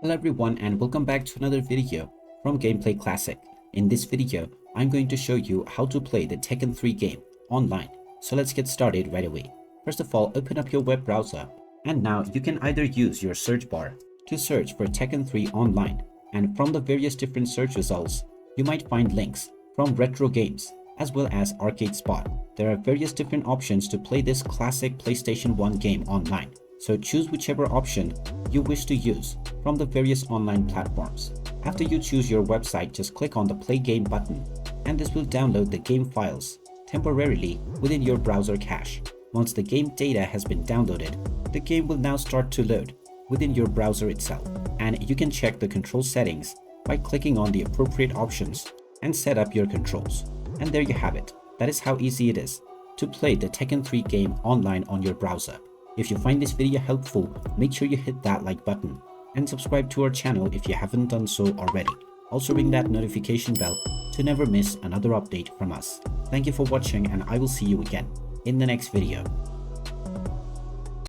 Hello everyone and welcome back to another video from Gameplay Classic. In this video, I'm going to show you how to play the Tekken 3 game online. So let's get started right away. First of all, open up your web browser and now you can either use your search bar to search for Tekken 3 online, and from the various different search results, you might find links from retro games as well as arcade spot. There are various different options to play this classic PlayStation 1 game online. So choose whichever option you wish to use from the various online platforms. After you choose your website, just click on the Play Game button and this will download the game files temporarily within your browser cache. Once the game data has been downloaded, the game will now start to load within your browser itself, and you can check the control settings by clicking on the appropriate options and set up your controls. And there you have it. That is how easy it is to play the Tekken 3 game online on your browser. If you find this video helpful, make sure you hit that like button and subscribe to our channel if you haven't done so already. Also ring that notification bell to never miss another update from us. Thank you for watching and I will see you again in the next video.